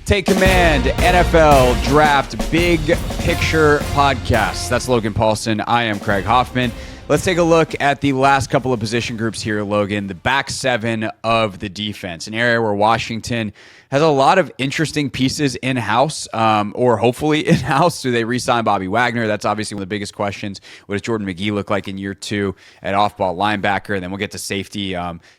Take Command, NFL Draft Big Picture Podcast. That's Logan Paulson. I am Craig Hoffman. Let's take a look at the last couple of position groups here, Logan. The back seven of the defense, an area where Washington has a lot of interesting pieces in-house, or hopefully in-house. Do they re-sign Bobby Wagner? That's obviously one of the biggest questions. What does Jordan McGee look like in year two at off-ball linebacker? And then we'll get to safety.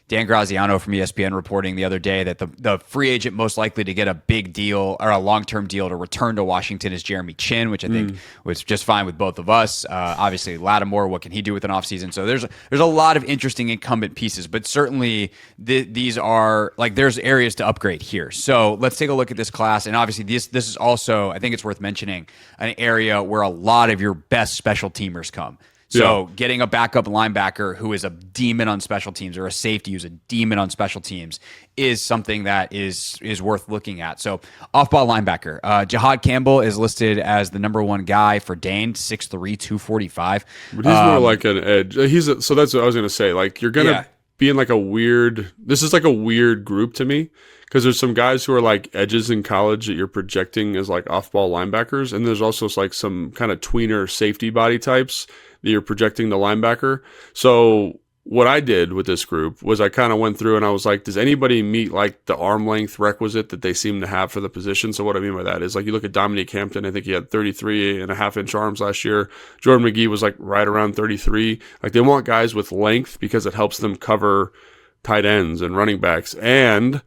Dan Graziano from ESPN reporting the other day that the free agent most likely to get a big deal or a long-term deal to return to Washington is Jeremy Chin, which I think was just fine with both of us. Obviously, Lattimore, what can he do with an offseason? So there's a lot of interesting incumbent pieces, but certainly these are like there's areas to upgrade here. So let's take a look at this class. And obviously this is also, I think it's worth mentioning, an area where a lot of your best special teamers come. So getting a backup linebacker who is a demon on special teams or a safety who's a demon on special teams is something that is worth looking at. So off-ball linebacker. Jihad Campbell is listed as the number one guy for Dane, 6'3", 245. But he's more like an edge. So that's what I was going to say. Like you're going to be in like a weird – this is like a weird group to me because there's some guys who are like edges in college that you're projecting as like off-ball linebackers, and there's also like some kind of tweener safety body types that you're projecting the linebacker. So what I did with this group was I kind of went through and I was like, does anybody meet like the arm length requisite that they seem to have for the position? So what I mean by that is like you look at Dominique Hampton, I think he had 33.5-inch arms last year. Jordan McGee was like right around 33. Like they want guys with length because it helps them cover tight ends and running backs. And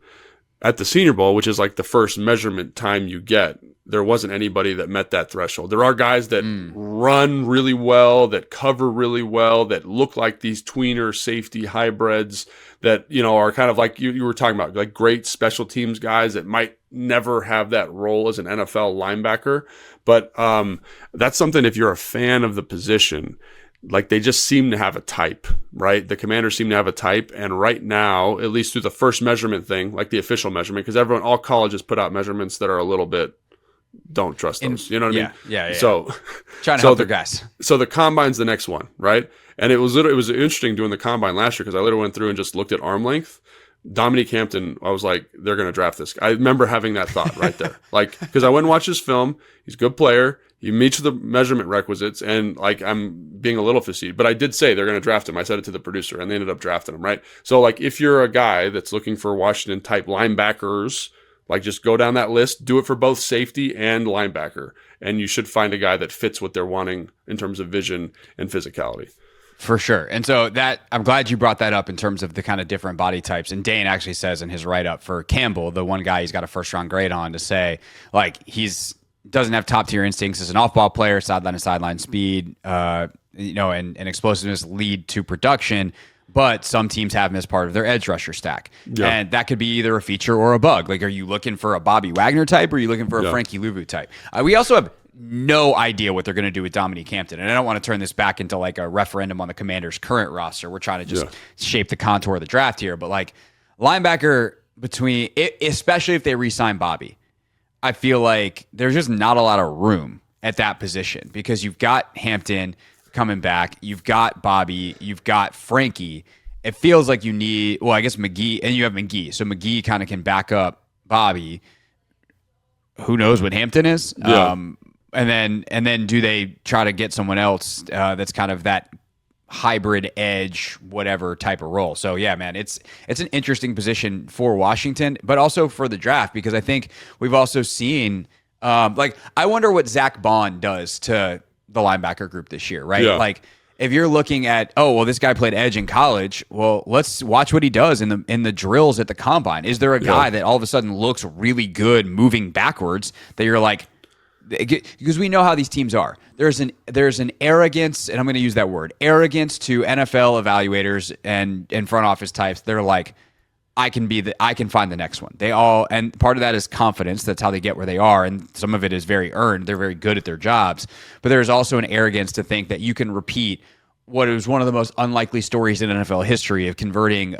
at the Senior Bowl, which is like the first measurement time you get, there wasn't anybody that met that threshold. There are guys that run really well, that cover really well, that look like these tweener safety hybrids that, you know, are kind of like you were talking about, like great special teams guys that might never have that role as an NFL linebacker. But that's something if you're a fan of the position, like they just seem to have a type, right? The Commanders seem to have a type. And right now, at least through the first measurement thing, like the official measurement, because all colleges put out measurements that are a little bit, don't trust those. You know what I mean? Yeah. So trying to help their guys. So the combine's the next one, right? And it was interesting doing the combine last year because I literally went through and just looked at arm length. Dominique Hampton, I was like, they're going to draft this guy. I remember having that thought right there. Like, because I went and watched his film. He's a good player. He meets the measurement requisites, and like I'm being a little facetious, but I did say they're going to draft him. I said it to the producer, and they ended up drafting him, right? So like if you're a guy that's looking for Washington-type linebackers, like just go down that list, do it for both safety and linebacker, and you should find a guy that fits what they're wanting in terms of vision and physicality. For sure. And so that I'm glad you brought that up in terms of the kind of different body types. And Dane actually says in his write-up for Campbell, the one guy he's got a first-round grade on, to say like doesn't have top-tier instincts as an off-ball player, sideline-to-sideline speed, and explosiveness lead to production. But some teams have him as part of their edge rusher stack. Yeah. And that could be either a feature or a bug. Like, are you looking for a Bobby Wagner type or are you looking for a Frankie Luvu type? We also have no idea what they're going to do with Dominique Hampton. And I don't want to turn this back into like a referendum on the Commanders' current roster. We're trying to just shape the contour of the draft here. But like linebacker especially if they re-sign Bobby, I feel like there's just not a lot of room at that position because you've got Hampton coming back, you've got Bobby, you've got Frankie. It feels like you need, I guess McGee, and you have McGee. So McGee kind of can back up Bobby. Who knows what Hampton is? Yeah. And then do they try to get someone else that's kind of that hybrid edge, whatever type of role? So yeah, man, it's an interesting position for Washington, but also for the draft because I think we've also seen I wonder what Zach Bond does to the linebacker group this year, right? Yeah. Like if you're looking at, this guy played edge in college. Well, let's watch what he does in the drills at the combine. Is there a guy that all of a sudden looks really good moving backwards that you're like, because we know how these teams are. There's an arrogance, and I'm going to use that word, arrogance to NFL evaluators and front office types. They're like, I can find the next one. And part of that is confidence. That's how they get where they are. And some of it is very earned. They're very good at their jobs. But there's also an arrogance to think that you can repeat what is one of the most unlikely stories in NFL history of converting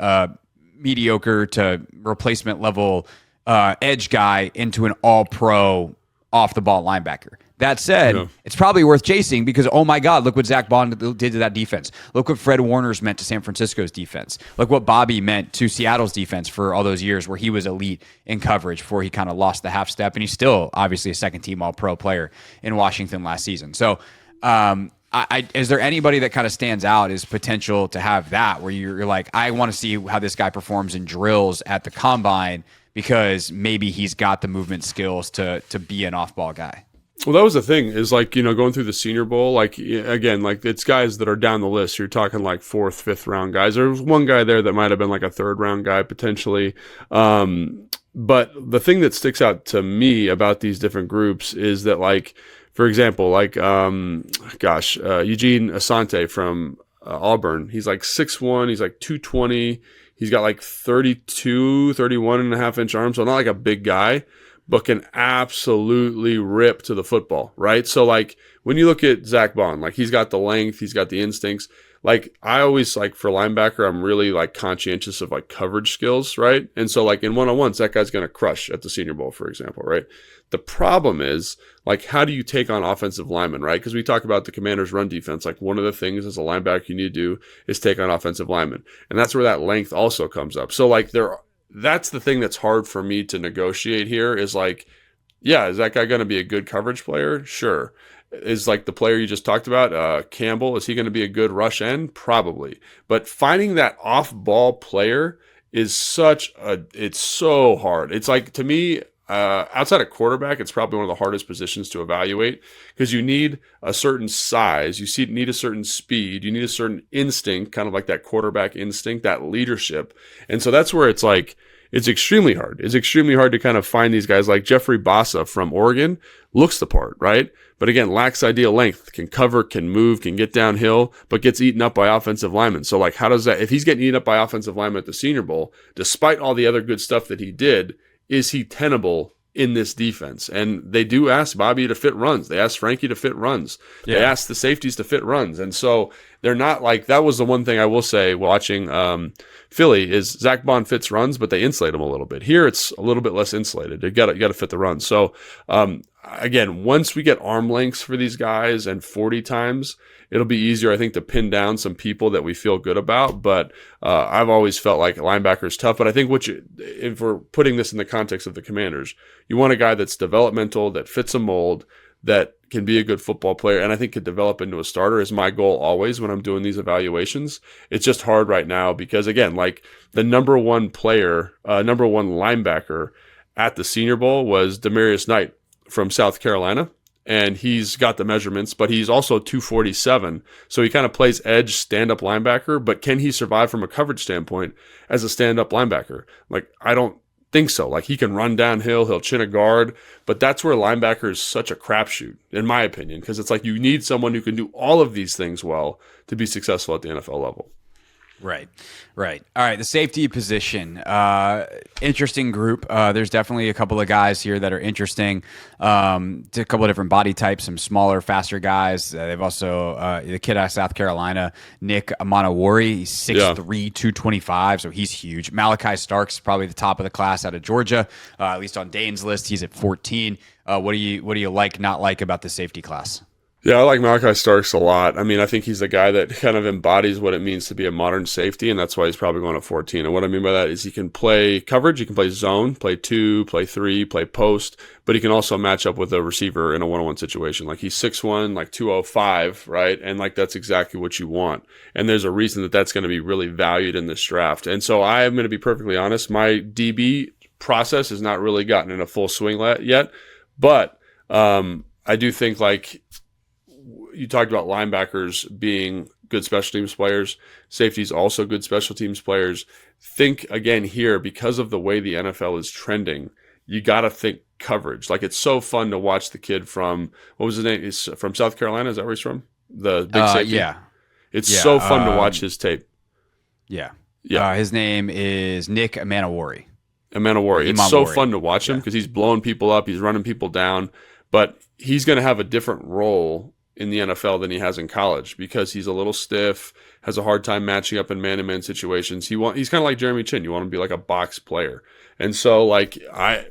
mediocre to replacement level edge guy into an all-pro off the ball linebacker. That said, Yeah. it's probably worth chasing because, oh my God, look what Zach Bond did to that defense. Look what Fred Warner's meant to San Francisco's defense. Look what Bobby meant to Seattle's defense for all those years where he was elite in coverage before he kind of lost the half step. And he's still obviously a second team All-Pro player in Washington last season. So is there anybody that kind of stands out as potential to have that where you're like, I want to see how this guy performs in drills at the combine because maybe he's got the movement skills to be an off-ball guy? Well, that was the thing is like, going through the Senior Bowl, like, again, like it's guys that are down the list. You're talking like 4th, 5th round guys. There was one guy there that might have been like a 3rd round guy potentially. But the thing that sticks out to me about these different groups is that, like, for example, like, Eugene Asante from Auburn, he's like 6'1", he's like 220. He's got like 31 and a half inch arms. So not like a big guy, but can absolutely rip to the football, right? So like when you look at Zach Bond, like he's got the length, he's got the instincts. Like I always like for linebacker, I'm really like conscientious of like coverage skills, right? And so like in one-on-ones, that guy's going to crush at the Senior Bowl, for example, right? The problem is like, how do you take on offensive linemen, right? Because we talk about the Commanders' run defense. Like one of the things as a linebacker you need to do is take on offensive linemen. And that's where that length also comes up. So like that's the thing that's hard for me to negotiate here is like, yeah, is that guy going to be a good coverage player? Sure. Is like the player you just talked about, Campbell, is he going to be a good rush end? Probably. But finding that off-ball player is it's so hard. It's like, to me, outside of quarterback, it's probably one of the hardest positions to evaluate because you need a certain size, need a certain speed, you need a certain instinct, kind of like that quarterback instinct, that leadership. And so that's where it's like, it's extremely hard. It's extremely hard to kind of find these guys like Jeffrey Bassa from Oregon, looks the part, right? But again, lacks ideal length, can cover, can move, can get downhill, but gets eaten up by offensive linemen. So like, how does that, if he's getting eaten up by offensive linemen at the Senior Bowl, despite all the other good stuff that he did, is he tenable in this defense? And they do ask Bobby to fit runs. They ask Frankie to fit runs. Yeah. They ask the safeties to fit runs. And so they're not like, that was the one thing I will say watching Philly is Zach Bond fits runs, but they insulate him a little bit. Here it's a little bit less insulated. You got to fit the run. So again, once we get arm lengths for these guys and 40 times, it'll be easier, I think, to pin down some people that we feel good about. But I've always felt like linebacker is tough. But I think if we're putting this in the context of the Commanders, you want a guy that's developmental, that fits a mold, that can be a good football player, and I think could develop into a starter is my goal always when I'm doing these evaluations. It's just hard right now because, again, like the number one linebacker at the Senior Bowl was Demarius Knight from South Carolina. And he's got the measurements, but he's also 247. So he kind of plays edge stand-up linebacker, but can he survive from a coverage standpoint as a stand-up linebacker? Like, I don't think so. Like, he can run downhill, he'll chin a guard, but that's where linebacker is such a crapshoot, in my opinion, because it's like you need someone who can do all of these things well to be successful at the NFL level. Right. All right, the safety position. Interesting group. There's definitely a couple of guys here that are interesting. A couple of different body types, some smaller, faster guys. They've also, the kid out of South Carolina, Nick Amanawari, he's 6'3", 225, so he's huge. Malachi Starks, probably the top of the class out of Georgia, at least on Dane's list. He's at 14. What do you like, not like about the safety class? Yeah, I like Malachi Starks a lot. I mean, I think he's the guy that kind of embodies what it means to be a modern safety, and that's why he's probably going at 14. And what I mean by that is he can play coverage, he can play zone, play 2, play 3, play post, but he can also match up with a receiver in a one-on-one situation. Like he's 6'1", like 205, right? And like that's exactly what you want. And there's a reason that that's going to be really valued in this draft. And so I am going to be perfectly honest, my DB process has not really gotten in a full swing yet, but I do think like you talked about linebackers being good special teams players, safeties also good special teams players. Think again here, because of the way the NFL is trending, you got to think coverage. Like it's so fun to watch the kid from, what was his name? He's from South Carolina. Is that where he's from? The big safety? Yeah. It's so fun to watch his tape. Yeah. His name is Nick Amanawari. It's so fun to watch him because he's blowing people up. He's running people down, but he's going to have a different role in the NFL than he has in college because he's a little stiff, has a hard time matching up in man-to-man situations. He's kind of like Jeremy Chin. You want him to be like a box player. And so like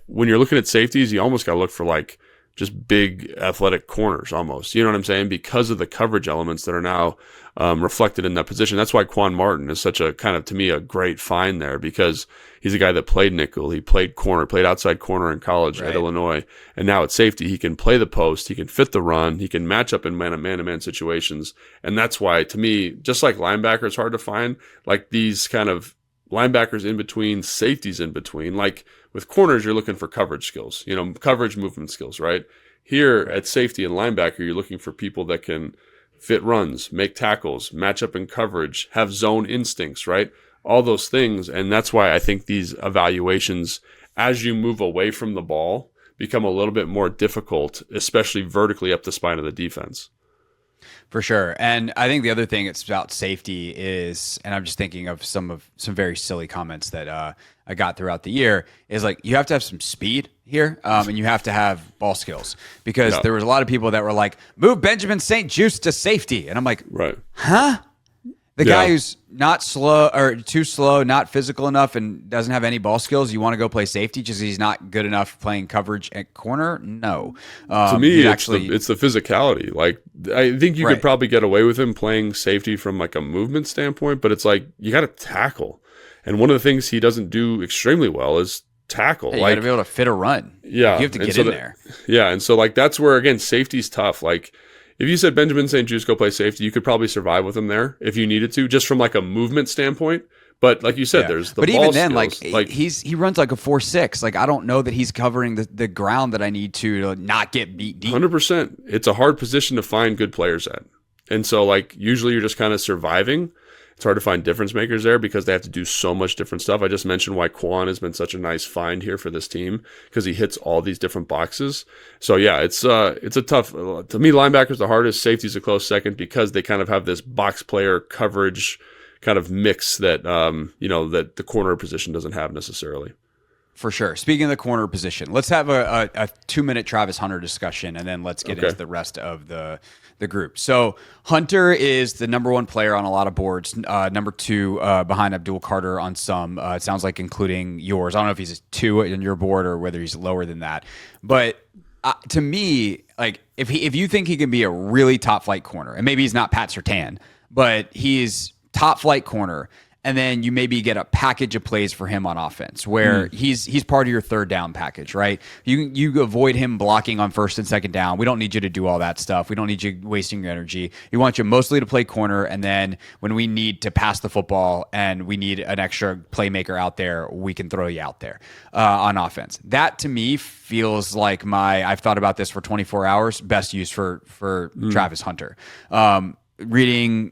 when you're looking at safeties, you almost got to look for like just big athletic corners almost. You know what I'm saying? Because of the coverage elements that are now reflected in that position. That's why Quan Martin is such a kind of, to me, a great find there, because he's a guy that played nickel. He played corner, played outside corner in college at Illinois. And now at safety, he can play the post. He can fit the run. He can match up in man-to-man situations. And that's why, to me, just like linebacker is hard to find, like these kind of linebackers in between, safeties in between, like with corners, you're looking for coverage skills, coverage movement skills, right? Here at safety and linebacker, you're looking for people that can fit runs, make tackles, match up in coverage, have zone instincts, right? All those things. And that's why I think these evaluations, as you move away from the ball, become a little bit more difficult, especially vertically up the spine of the defense. For sure. And I think the other thing it's about safety is, and I'm just thinking of some very silly comments that I got throughout the year, is like you have to have some speed here, and you have to have ball skills, because there was a lot of people that were like, move Benjamin St. Juste to safety. And I'm like, right. Huh? The guy who's not slow or too slow, not physical enough, and doesn't have any ball skills, you want to go play safety just because he's not good enough playing coverage at corner? No. To me, it's the physicality. Like, I think you could probably get away with him playing safety from like a movement standpoint, but it's like you got to tackle. And one of the things he doesn't do extremely well is tackle. Yeah, you got to be able to fit a run. Yeah. You have to get in there. Yeah. And so like that's where, again, safety's tough. Like, if you said Benjamin St. Juste go play safety, you could probably survive with him there if you needed to, just from like a movement standpoint. But like you said, there's the ball even then, skills. like he runs like a 4.6. Like I don't know that he's covering the ground that I need to not get beat deep. 100%. It's a hard position to find good players at, and so like usually you're just kind of surviving. It's hard to find difference makers there because they have to do so much different stuff. I just mentioned why Quan has been such a nice find here for this team, because he hits all these different boxes. So yeah, it's a tough, to me, linebacker's the hardest, safety's a close second, because they kind of have this box player coverage kind of mix that, that the corner position doesn't have necessarily. For sure. Speaking of the corner position, let's have a 2-minute Travis Hunter discussion, and then let's get into the rest of the group. So Hunter is the number 1 player on a lot of boards, number 2 behind Abdul Carter on some. It sounds like including yours. I don't know if he's 2 in your board or whether he's lower than that. But to me, like if you think he can be a really top flight corner, and maybe he's not Pat Surtain, but he's top flight corner, and then you maybe get a package of plays for him on offense where he's part of your third down package, right? You avoid him blocking on first and second down. We don't need you to do all that stuff. We don't need you wasting your energy. We want you mostly to play corner, and then when we need to pass the football and we need an extra playmaker out there, we can throw you out there on offense. That to me feels like I've thought about this for 24 hours, best use for Travis Hunter. Reading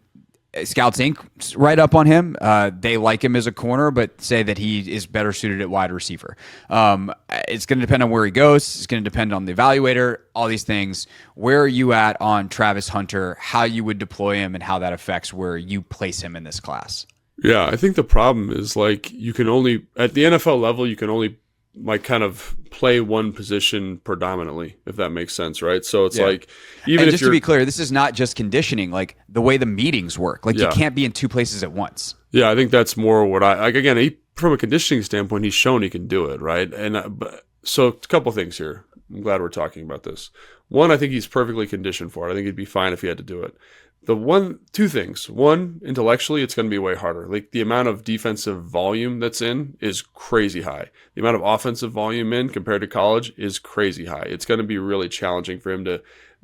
Scouts Inc. right up on him. They like him as a corner, but say that he is better suited at wide receiver. It's going to depend on where he goes. It's going to depend on the evaluator, all these things. Where are you at on Travis Hunter, how you would deploy him, and how that affects where you place him in this class? Yeah, I think the problem is like you can only, at the NFL level, you can only like kind of play one position predominantly, if that makes sense, right? So it's like, even and if just to be clear, this is not just conditioning, like the way the meetings work. Like you can't be in 2 places at once. Yeah, I think that's more what I like. Again, from a conditioning standpoint, he's shown he can do it, right? And so a couple things here. I'm glad we're talking about this. One, I think he's perfectly conditioned for it. I think he'd be fine if he had to do it. Two things. One, intellectually, it's going to be way harder. Like the amount of defensive volume that's in is crazy high. The amount of offensive volume in compared to college is crazy high. It's going to be really challenging for him to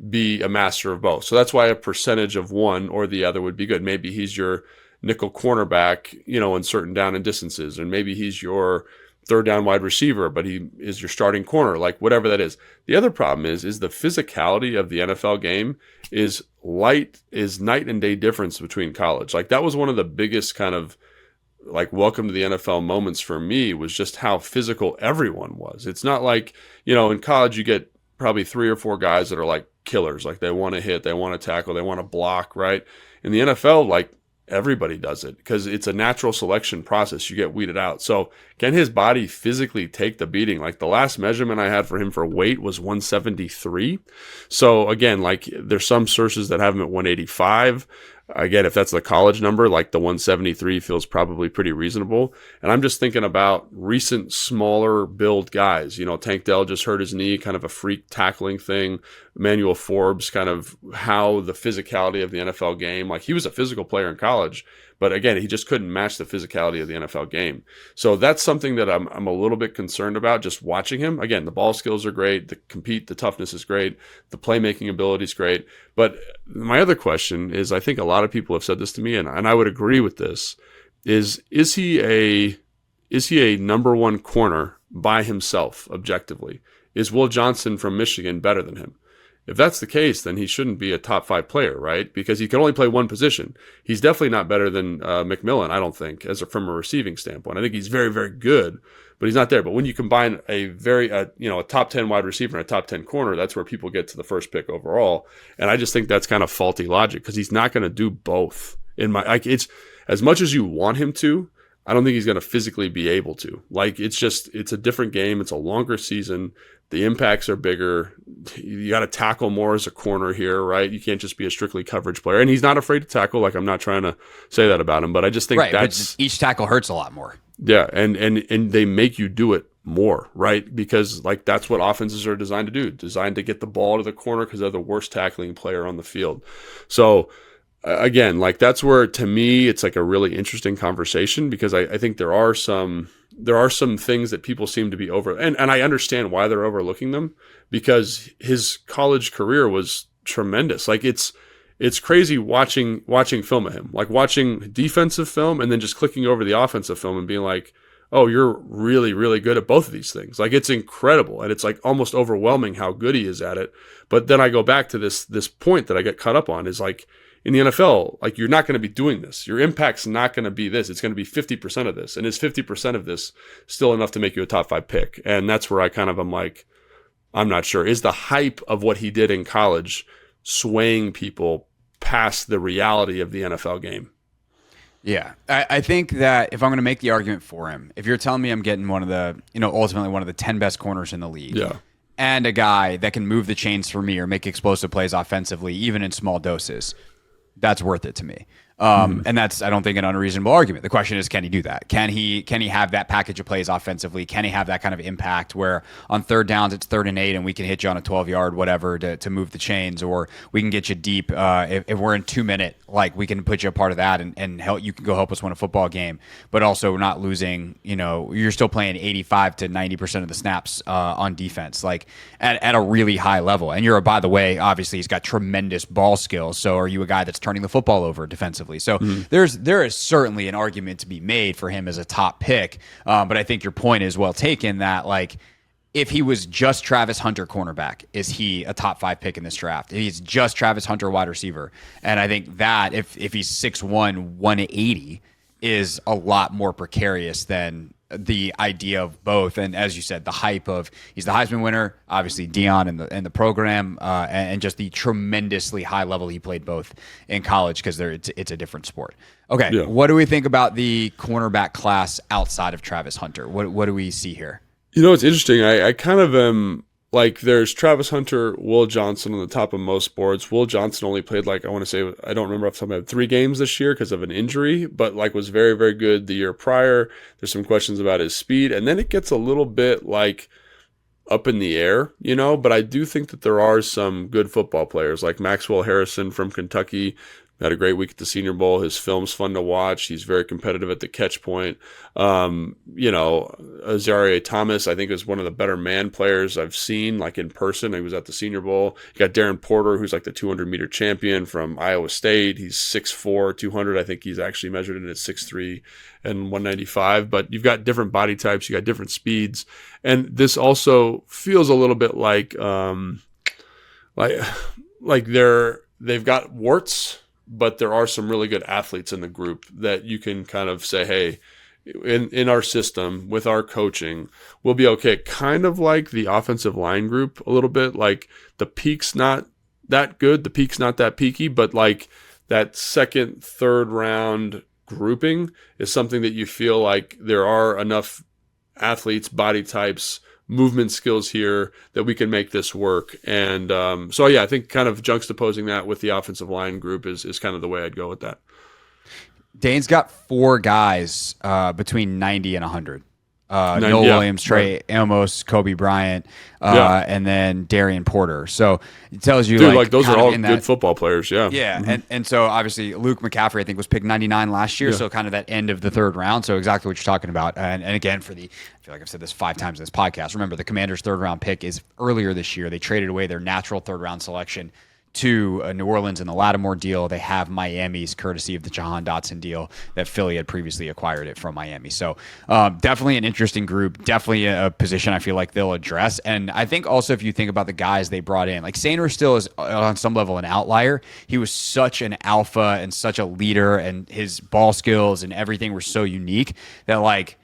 be a master of both. So that's why a percentage of one or the other would be good. Maybe he's your nickel cornerback, in certain down and distances, and maybe he's your third down wide receiver, but he is your starting corner, like whatever that is. The other problem is the physicality of the NFL game is night and day difference between college. Like that was one of the biggest kind of like welcome to the NFL moments for me, was just how physical everyone was. It's not like, in college you get probably 3 or 4 guys that are like killers. Like they want to hit, they want to tackle, they want to block, right? In the NFL, like everybody does it because it's a natural selection process. You get weeded out. So can his body physically take the beating? Like the last measurement I had for him for weight was 173. So again, like there's some sources that have him at 185. Again, if that's the college number, like the 173 feels probably pretty reasonable. And I'm just thinking about recent smaller build guys. Tank Dell just hurt his knee, kind of a freak tackling thing. Emmanuel Forbes, kind of how the physicality of the NFL game, like he was a physical player in college, but again, he just couldn't match the physicality of the NFL game. So that's something that I'm a little bit concerned about just watching him. Again, the ball skills are great. The toughness is great. The playmaking ability is great. But my other question is, I think a lot of people have said this to me, and I would agree with this, is he a number one corner by himself, objectively? Is Will Johnson from Michigan better than him? If that's the case, then he shouldn't be a top 5 player, right? Because he can only play one position. He's definitely not better than McMillan, I don't think, from a receiving standpoint. I think he's very, very good, but he's not there. But when you combine a top 10 wide receiver and a top 10 corner, that's where people get to the first pick overall. And I just think that's kind of faulty logic because he's not going to do both. It's as much as you want him to, I don't think he's going to physically be able to. It's a different game. It's a longer season. The impacts are bigger. You got to tackle more as a corner here, right? You can't just be a strictly coverage player. And he's not afraid to tackle. I'm not trying to say that about him, but I just think but each tackle hurts a lot more. Yeah, and they make you do it more, right? Because that's what offenses are designed to do, designed to get the ball to the corner because they're the worst tackling player on the field. So again, that's where, to me, it's a really interesting conversation because I think there are some things that people seem to be over, and I understand why they're overlooking them because his college career was tremendous. It's crazy watching film of him, watching defensive film and then just clicking over the offensive film and being like, oh, you're really, really good at both of these things. It's incredible. And it's almost overwhelming how good he is at it. But then I go back to this point that I get caught up on is in the NFL, you're not going to be doing this. Your impact's not going to be this. It's going to be 50% of this. And is 50% of this still enough to make you a top 5 pick? And that's where I kind of am I'm not sure. Is the hype of what he did in college swaying people past the reality of the NFL game? Yeah. I think that if I'm going to make the argument for him, if you're telling me I'm getting one of the, ultimately one of the 10 best corners in the league. Yeah. And a guy that can move the chains for me or make explosive plays offensively, even in small doses, that's worth it to me. And that's, I don't think, an unreasonable argument. The question is, can he do that? Can he have that package of plays offensively? Can he have that kind of impact where on third downs, it's 3rd and 8 and we can hit you on a 12-yard, whatever, to move the chains, or we can get you deep. If we're in 2 minute, we can put you a part of that and help, you can go help us win a football game, but also we're not losing, you're still playing 85 to 90% of the snaps on defense, at a really high level. And by the way, obviously he's got tremendous ball skills. So are you a guy that's turning the football over defensively? So there is certainly an argument to be made for him as a top pick. But I think your point is well taken that if he was just Travis Hunter cornerback, is he a top 5 pick in this draft? If he's just Travis Hunter wide receiver. And I think that if he's 6'1", 180 is a lot more precarious than the idea of both. And as you said, the hype of he's the Heisman winner, obviously Dion and the program, and just the tremendously high level he played both in college because it's a different sport. Okay, yeah. What do we think about the cornerback class outside of Travis Hunter? What do we see here? It's interesting. I kind of am there's Travis Hunter, Will Johnson on the top of most boards. Will Johnson only played I want to say, I don't remember off the top of my head, 3 games this year because of an injury, but was very, very good the year prior. There's some questions about his speed, and then it gets a little bit up in the air, but I do think that there are some good football players like Maxwell Harrison from Kentucky. Had a great week at the Senior Bowl. His film's fun to watch. He's very competitive at the catch point. Azareye'h Thomas, I think, is one of the better man players I've seen, in person. He was at the Senior Bowl. You got Darren Porter, who's the 200-meter champion from Iowa State. He's 6'4", 200. I think he's actually measured in at 6'3" and 195. But you've got different body types. You got different speeds. And this also feels a little bit they've got warts, but there are some really good athletes in the group that you can kind of say, hey, in our system with our coaching, we'll be okay. Kind of like the offensive line group a little bit. The peak's not that good. The peak's not that peaky, but that second, third round grouping is something that you feel there are enough athletes, body types, movement skills here that we can make this work. And so, yeah, I think kind of juxtaposing that with the offensive line group is kind of the way I'd go with that. Dane's got 4 guys between 90 and 100. Noel Williams, Trey Amos, Kobe Bryant, and then Darian Porter. So it tells you, like those are all good football players. Yeah. Yeah. And so obviously Luke McCaffrey, I think, was picked 99 last year. So kind of that end of the 3rd round. So exactly what you're talking about. And again, I feel like I've said this 5 times in this podcast. Remember, the Commanders' 3rd round pick is earlier this year. They traded away their natural 3rd round selection to New Orleans in the Lattimore deal. They have Miami's, courtesy of the Jahan Dotson deal that Philly had previously acquired it from Miami. So definitely an interesting group, definitely a position I feel like they'll address. And I think also if you think about the guys they brought in, like Sainer still is on some level an outlier. He was such an alpha and such a leader, and his ball skills and everything were so unique that like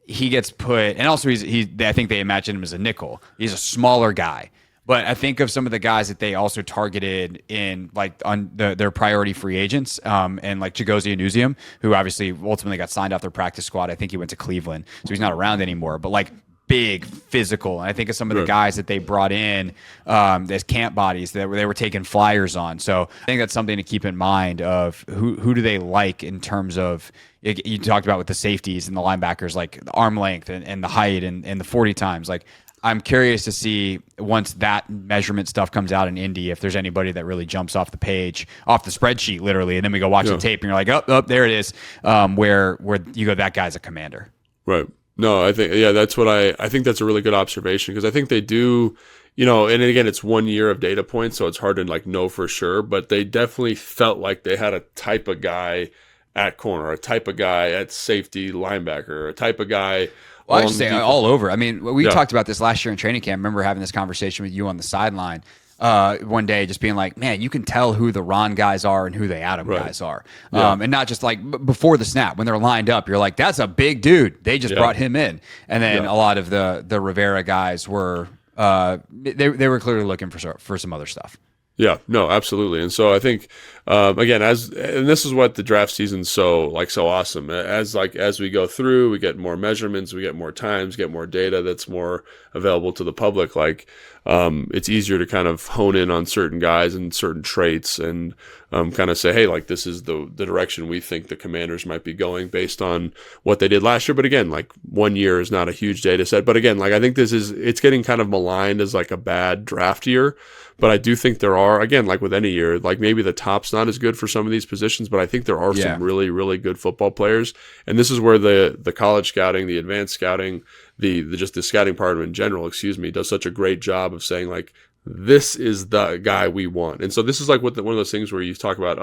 he gets put, and also I think they imagine him as a nickel. He's a smaller guy. But I think of some of the guys that they also targeted in like on their priority free agents, and like Chigozie Anuzium, who obviously ultimately got signed off their practice squad. I think he went to Cleveland, so he's not around anymore. But like big, physical, and I think of some of the guys that they brought in as camp bodies that they were taking flyers on. So I think that's something to keep in mind of who do they like in terms of. You talked about with the safeties and the linebackers, like the arm length and the height and the 40 times, like. I'm curious to see once that measurement stuff comes out in Indy, if there's anybody that really jumps off the page, off the spreadsheet, literally, and then we go watch the tape, and you're like, oh, there it is, where you go, that guy's a commander. Right. No, I think that's what I think that's a really good observation, because I think they do, and again, it's 1 year of data points, so it's hard to like know for sure, but they definitely felt like they had a type of guy at corner, a type of guy at safety, linebacker, a type of guy. Well, I should say all over. I mean, we talked about this last year in training camp. I remember having this conversation with you on the sideline one day, just being like, man, you can tell who the Ron guys are and who the Adam guys are. And not just like before the snap, when they're lined up, you're like, that's a big dude. They just brought him in. And then a lot of the Rivera guys were, they were clearly looking for some other stuff. Yeah, no, absolutely. And so I think, again, and this is what the draft season's so awesome. As we go through, we get more measurements, we get more times, get more data that's more available to the public. Like, it's easier to kind of hone in on certain guys and certain traits and kind of say, hey, like this is the direction we think the Commanders might be going based on what they did last year. But again, like 1 year is not a huge data set. But again, like I think it's getting kind of maligned as like a bad draft year. But I do think there are, again, like with any year, like maybe the top's not as good for some of these positions, but I think there are some really, really good football players. And this is where the college scouting, the advanced scouting, just the scouting part in general, does such a great job of saying like, this is the guy we want. And so this is like one of those things where you talk about,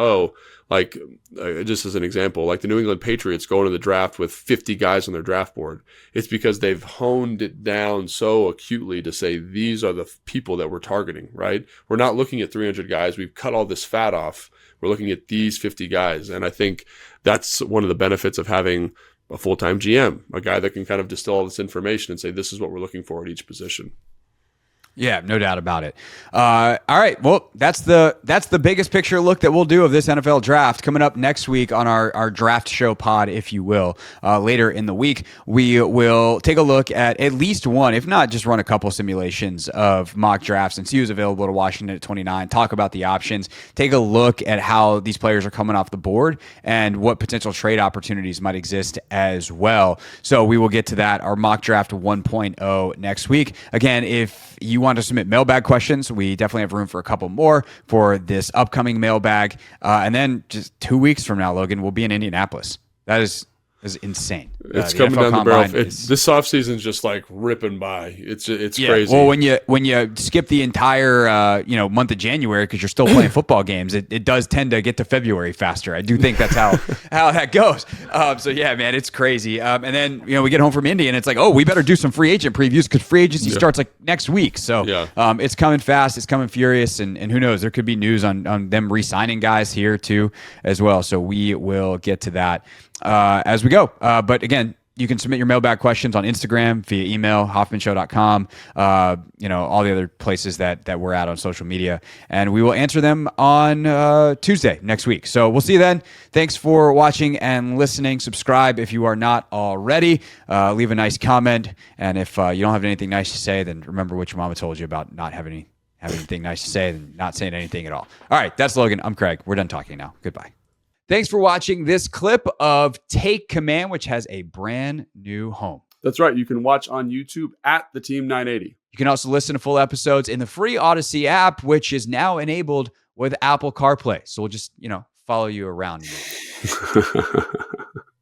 just as an example, like the New England Patriots going to the draft with 50 guys on their draft board. It's because they've honed it down so acutely to say, these are the people that we're targeting, right? We're not looking at 300 guys. We've cut all this fat off. We're looking at these 50 guys. And I think that's one of the benefits of having a full-time GM, a guy that can kind of distill all this information and say, this is what we're looking for at each position. Yeah, no doubt about it. All right, well, that's the biggest picture look that we'll do of this NFL draft. Coming up next week on our draft show pod, if you will, later in the week, we will take a look at least one, if not just run a couple simulations of mock drafts and see who's available to Washington at 29, talk about the options, take a look at how these players are coming off the board and what potential trade opportunities might exist as well. So we will get to that, our mock draft 1.0 next week. Again, if you want to submit mailbag questions, we definitely have room for a couple more for this upcoming mailbag. And then just 2 weeks from now, Logan, we'll be in Indianapolis. That is insane. It's coming down the barrel. This offseason is just like ripping by. It's crazy. Well, when you skip the entire month of January because you're still playing football games, it does tend to get to February faster. I do think that's how that goes. So yeah, man, it's crazy. And then we get home from Indy and it's like, oh, we better do some free agent previews because free agency starts like next week. So it's coming fast, it's coming furious, and who knows, there could be news on them re-signing guys here too as well. So we will get to that as we go. But again, You can submit your mailbag questions on Instagram, via email, hoffmanshow.com, all the other places that we're at on social media. And we will answer them on Tuesday next week. So we'll see you then. Thanks for watching and listening. Subscribe if you are not already. Leave a nice comment. And if you don't have anything nice to say, then remember what your mama told you about not having anything nice to say and not saying anything at all. All right, that's Logan. I'm Craig. We're done talking now. Goodbye. Thanks for watching this clip of Take Command, which has a brand new home. That's right. You can watch on YouTube at the Team 980. You can also listen to full episodes in the free Odyssey app, which is now enabled with Apple CarPlay. So we'll just, follow you around.